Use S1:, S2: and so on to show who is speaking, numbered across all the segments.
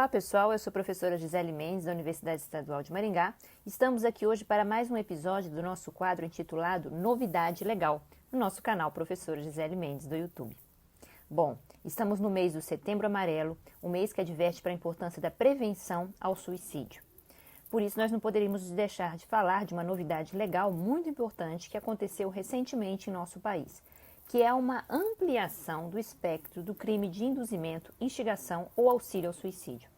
S1: Olá pessoal, eu sou a professora Gisele Mendes da Universidade Estadual de Maringá. Estamos aqui hoje para mais um episódio do nosso quadro intitulado Novidade Legal, no nosso canal Professora Gisele Mendes do YouTube. Bom, estamos no mês do Setembro Amarelo, um mês que adverte para a importância da prevenção ao suicídio. Por isso, nós não poderíamos deixar de falar de uma novidade legal muito importante que aconteceu recentemente em nosso país, que é uma ampliação do espectro do crime de induzimento, instigação ou auxílio ao suicídio.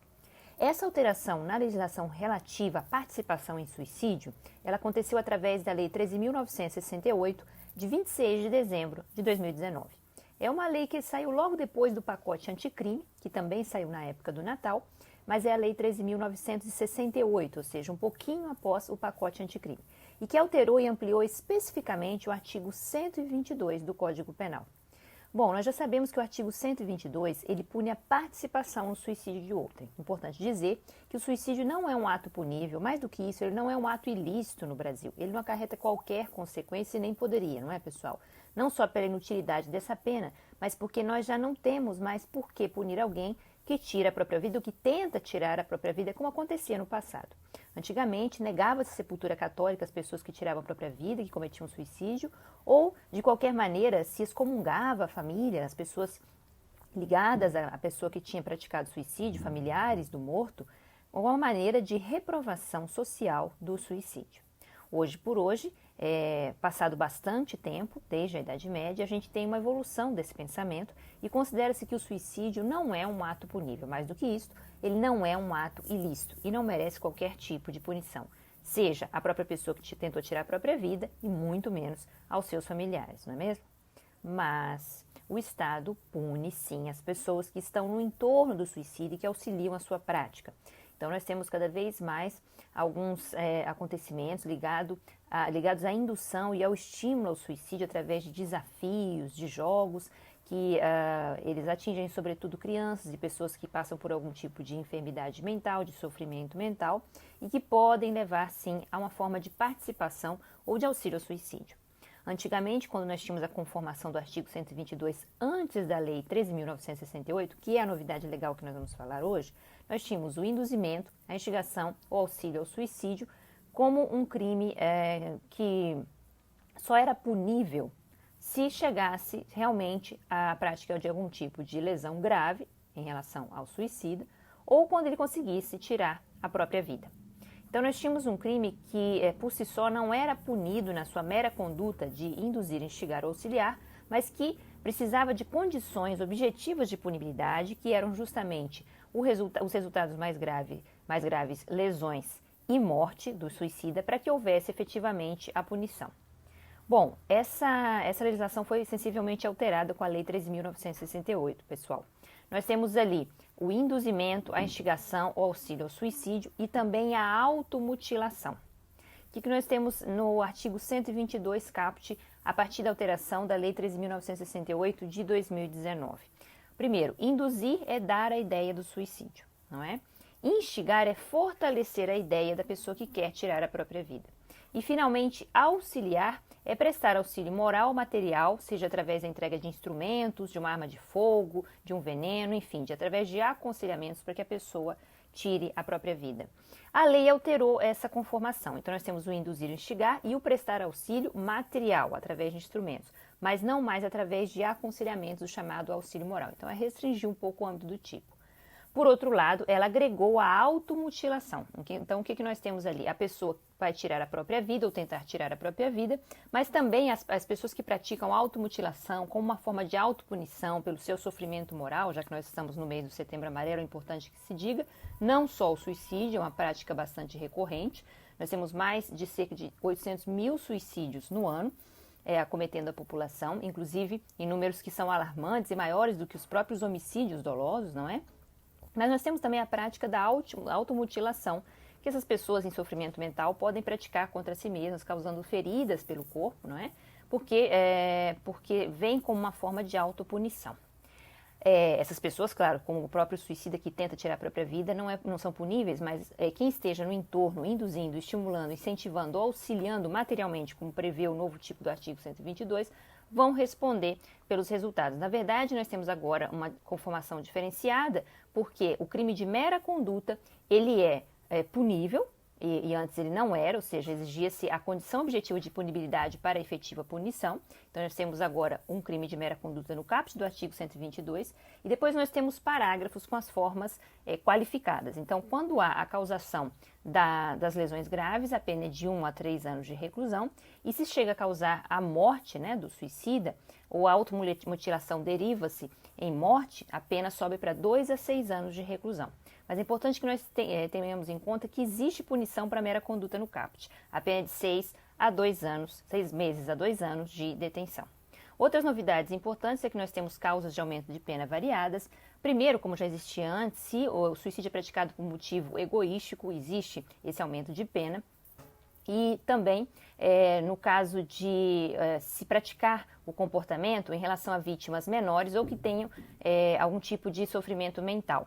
S1: Essa alteração na legislação relativa à participação em suicídio, ela aconteceu através da Lei 13.968, de 26 de dezembro de 2019. É uma lei que saiu logo depois do pacote anticrime, que também saiu na época do Natal, mas é a Lei 13.968, ou seja, um pouquinho após o pacote anticrime, e que alterou e ampliou especificamente o artigo 122 do Código Penal. Bom, nós já sabemos que o artigo 122, ele pune a participação no suicídio de outrem. Importante dizer que o suicídio não é um ato punível, mais do que isso, ele não é um ato ilícito no Brasil. Ele não acarreta qualquer consequência e nem poderia, não é, pessoal? Não só pela inutilidade dessa pena, mas porque nós já não temos mais por que punir alguém que tira a própria vida ou que tenta tirar a própria vida, como acontecia no passado. Antigamente, negava-se sepultura católica às pessoas que tiravam a própria vida, que cometiam suicídio, ou, de qualquer maneira, se excomungava a família, as pessoas ligadas à pessoa que tinha praticado suicídio, familiares do morto, uma maneira de reprovação social do suicídio. Hoje por hoje, passado bastante tempo, desde a Idade Média, a gente tem uma evolução desse pensamento e considera-se que o suicídio não é um ato punível. Mais do que isso, ele não é um ato ilícito e não merece qualquer tipo de punição, seja a própria pessoa que tentou tirar a própria vida e muito menos aos seus familiares, não é mesmo? Mas o Estado pune sim as pessoas que estão no entorno do suicídio e que auxiliam a sua prática. Então, nós temos cada vez mais alguns acontecimentos ligados à indução e ao estímulo ao suicídio através de desafios, de jogos, que eles atingem sobretudo crianças e pessoas que passam por algum tipo de enfermidade mental, de sofrimento mental, e que podem levar, sim, a uma forma de participação ou de auxílio ao suicídio. Antigamente, quando nós tínhamos a conformação do artigo 122 antes da Lei 13.968, que é a novidade legal que nós vamos falar hoje, nós tínhamos o induzimento, a instigação ou auxílio ao suicídio como um crime que só era punível se chegasse realmente à prática de algum tipo de lesão grave em relação ao suicida ou quando ele conseguisse tirar a própria vida. Então, nós tínhamos um crime que, por si só, não era punido na sua mera conduta de induzir, instigar ou auxiliar, mas que precisava de condições objetivas de punibilidade, que eram justamente os resultados mais graves, lesões e morte do suicida, para que houvesse efetivamente a punição. Bom, essa legislação foi sensivelmente alterada com a Lei 13.968, pessoal. Nós temos ali o induzimento, a instigação, o auxílio ao suicídio e também a automutilação. O que nós temos no artigo 122 caput, a partir da alteração da Lei 13.968 de 2019? Primeiro, induzir é dar a ideia do suicídio, não é? Instigar é fortalecer a ideia da pessoa que quer tirar a própria vida. E, finalmente, auxiliar é prestar auxílio moral ou material, seja através da entrega de instrumentos, de uma arma de fogo, de um veneno, enfim, através de aconselhamentos para que a pessoa tire a própria vida. A lei alterou essa conformação, então nós temos o induzir e instigar e o prestar auxílio material, através de instrumentos, mas não mais através de aconselhamentos, o chamado auxílio moral. Então, é restringir um pouco o âmbito do tipo. Por outro lado, ela agregou a automutilação. Então, o que nós temos ali? A pessoa vai tirar a própria vida ou tentar tirar a própria vida, mas também as pessoas que praticam automutilação como uma forma de autopunição pelo seu sofrimento moral, já que nós estamos no mês do Setembro Amarelo, é importante que se diga, não só o suicídio, é uma prática bastante recorrente. Nós temos mais de cerca de 800 mil suicídios no ano, acometendo a população, inclusive em números que são alarmantes e maiores do que os próprios homicídios dolosos, não é? Mas nós temos também a prática da automutilação, que essas pessoas em sofrimento mental podem praticar contra si mesmas, causando feridas pelo corpo, não é? Porque vem como uma forma de autopunição. Essas pessoas, claro, como o próprio suicida que tenta tirar a própria vida, não são puníveis, mas quem esteja no entorno, induzindo, estimulando, incentivando ou auxiliando materialmente, como prevê o novo tipo do artigo 122, vão responder pelos resultados. Na verdade, nós temos agora uma conformação diferenciada, porque o crime de mera conduta, ele é punível, e antes ele não era, ou seja, exigia-se a condição objetiva de punibilidade para a efetiva punição. Então, nós temos agora um crime de mera conduta no caput do artigo 122, e depois nós temos parágrafos com as formas qualificadas. Então, quando há a causação das lesões graves, a pena é de 1 a 3 anos de reclusão, e se chega a causar a morte, né, do suicida, ou a automutilação deriva-se em morte, a pena sobe para 2 a 6 anos de reclusão. Mas é importante que nós tenhamos em conta que existe punição para mera conduta no caput. A pena é de 6 meses a 2 anos de detenção. Outras novidades importantes é que nós temos causas de aumento de pena variadas. Primeiro, como já existia antes, se o suicídio é praticado por motivo egoístico, existe esse aumento de pena. E também, no caso de se praticar o comportamento em relação a vítimas menores ou que tenham algum tipo de sofrimento mental.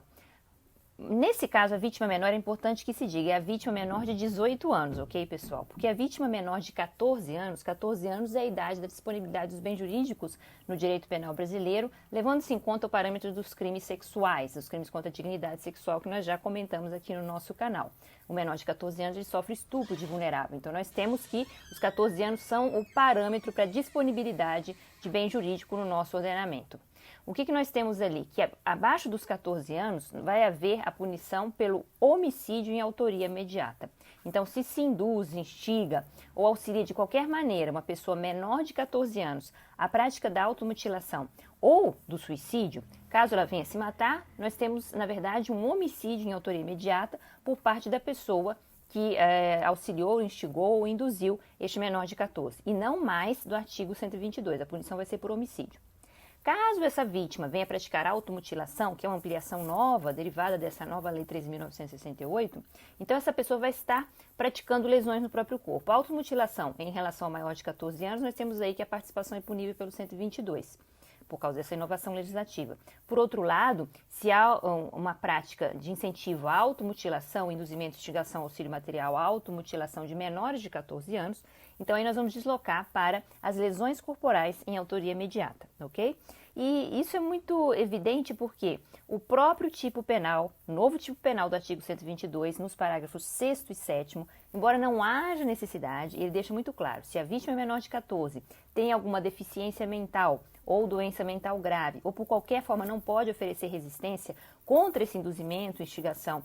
S1: Nesse caso, a vítima menor é importante que se diga, é a vítima menor de 18 anos, ok, pessoal? Porque a vítima menor de 14 anos é a idade da disponibilidade dos bens jurídicos no direito penal brasileiro, levando-se em conta o parâmetro dos crimes sexuais, dos crimes contra a dignidade sexual, que nós já comentamos aqui no nosso canal. O menor de 14 anos ele sofre estupro de vulnerável, então nós temos que os 14 anos são o parâmetro para disponibilidade de bem jurídico no nosso ordenamento. O que nós temos ali? Que abaixo dos 14 anos vai haver a punição pelo homicídio em autoria imediata. Então, se induz, instiga ou auxilia de qualquer maneira uma pessoa menor de 14 anos à prática da automutilação ou do suicídio, caso ela venha se matar, nós temos, na verdade, um homicídio em autoria imediata por parte da pessoa que auxiliou, instigou ou induziu este menor de 14. E não mais do artigo 122, a punição vai ser por homicídio. Caso essa vítima venha praticar automutilação, que é uma ampliação nova, derivada dessa nova Lei 13.968, então essa pessoa vai estar praticando lesões no próprio corpo. A automutilação em relação ao maior de 14 anos, nós temos aí que a participação é punível pelo 122, por causa dessa inovação legislativa. Por outro lado, se há uma prática de incentivo à automutilação, induzimento, instigação, auxílio material à automutilação de menores de 14 anos, então aí nós vamos deslocar para as lesões corporais em autoria imediata, ok? E isso é muito evidente porque o próprio tipo penal, o novo tipo penal do artigo 122, nos parágrafos 6º e 7º, embora não haja necessidade, ele deixa muito claro, se a vítima é menor de 14, tem alguma deficiência mental ou doença mental grave, ou por qualquer forma não pode oferecer resistência contra esse induzimento, instigação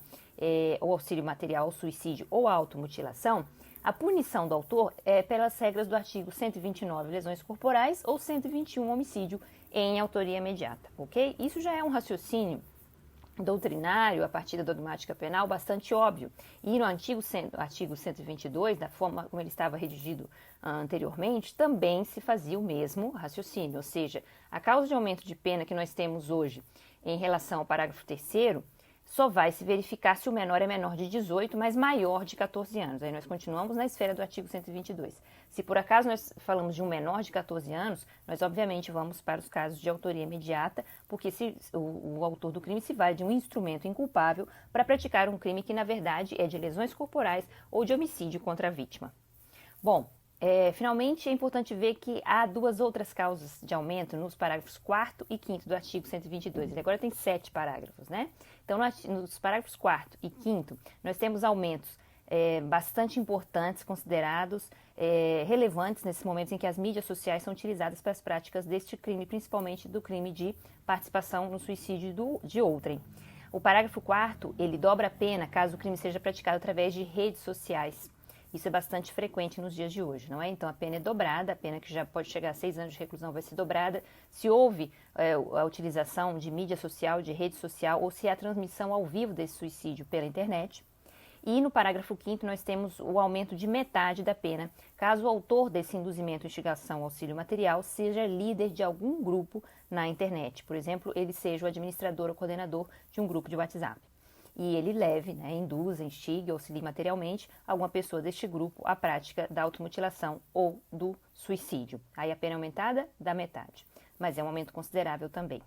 S1: ou auxílio material ao suicídio ou à automutilação, a punição do autor é pelas regras do artigo 129, lesões corporais, ou 121, homicídio em autoria imediata, ok? Isso já é um raciocínio doutrinário, a partir da dogmática penal, bastante óbvio. E no artigo 122, da forma como ele estava redigido anteriormente, também se fazia o mesmo raciocínio, ou seja, a causa de aumento de pena que nós temos hoje em relação ao parágrafo 3º, só vai se verificar se o menor é menor de 18, mas maior de 14 anos. Aí nós continuamos na esfera do artigo 122. Se por acaso nós falamos de um menor de 14 anos, nós obviamente vamos para os casos de autoria imediata, porque o autor do crime se vale de um instrumento inculpável para praticar um crime que na verdade é de lesões corporais ou de homicídio contra a vítima. Bom, finalmente, é importante ver que há duas outras causas de aumento nos parágrafos 4º e 5º do artigo 122. Ele agora tem 7 parágrafos, né? Então, nos parágrafos 4º e 5º, nós temos aumentos bastante importantes, considerados relevantes nesses momentos em que as mídias sociais são utilizadas para as práticas deste crime, principalmente do crime de participação no suicídio de outrem. O parágrafo 4º, ele dobra a pena caso o crime seja praticado através de redes sociais. Isso é bastante frequente nos dias de hoje, não é? Então, a pena é dobrada, a pena que já pode chegar a 6 anos de reclusão vai ser dobrada se houve a utilização de mídia social, de rede social, ou se há transmissão ao vivo desse suicídio pela internet. E no parágrafo 5º nós temos o aumento de metade da pena, caso o autor desse induzimento, instigação, auxílio material seja líder de algum grupo na internet. Por exemplo, ele seja o administrador ou coordenador de um grupo de WhatsApp. E ele leve, induza, instigue, auxilie materialmente alguma pessoa deste grupo à prática da automutilação ou do suicídio. Aí a pena é aumentada da metade, mas é um aumento considerável também.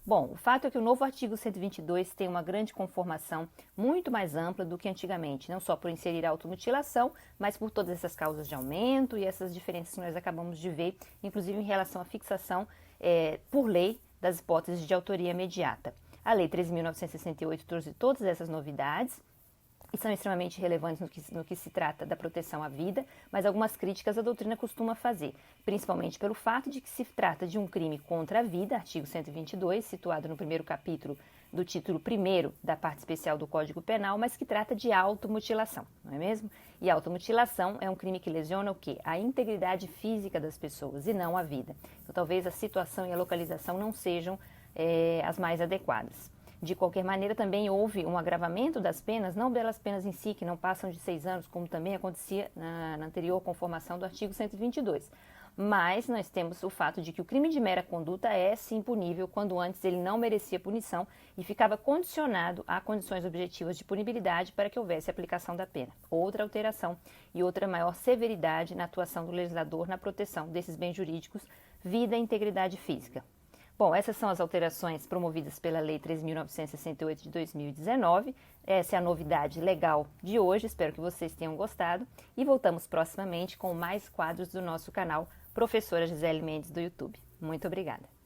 S1: Bom, o fato é que o novo artigo 122 tem uma grande conformação muito mais ampla do que antigamente, não só por inserir a automutilação, mas por todas essas causas de aumento e essas diferenças que nós acabamos de ver, inclusive em relação à fixação por lei das hipóteses de autoria imediata. A Lei 13.968 trouxe todas essas novidades, e são extremamente relevantes no que se trata da proteção à vida, mas algumas críticas a doutrina costuma fazer, principalmente pelo fato de que se trata de um crime contra a vida, artigo 122, situado no primeiro capítulo do título 1º da parte especial do Código Penal, mas que trata de automutilação, não é mesmo? E a automutilação é um crime que lesiona o quê? A integridade física das pessoas e não a vida. Então, talvez a situação e a localização não sejam as mais adequadas. De qualquer maneira, também houve um agravamento das penas, não pelas penas em si, que não passam de 6 anos, como também acontecia na anterior conformação do artigo 122. Mas nós temos o fato de que o crime de mera conduta é sim punível, quando antes ele não merecia punição e ficava condicionado a condições objetivas de punibilidade para que houvesse aplicação da pena. Outra alteração e outra maior severidade na atuação do legislador na proteção desses bens jurídicos, vida e integridade física. Bom, essas são as alterações promovidas pela Lei 3.968 de 2019. Essa é a novidade legal de hoje, espero que vocês tenham gostado. E voltamos proximamente com mais quadros do nosso canal Professora Gisele Mendes do YouTube. Muito obrigada.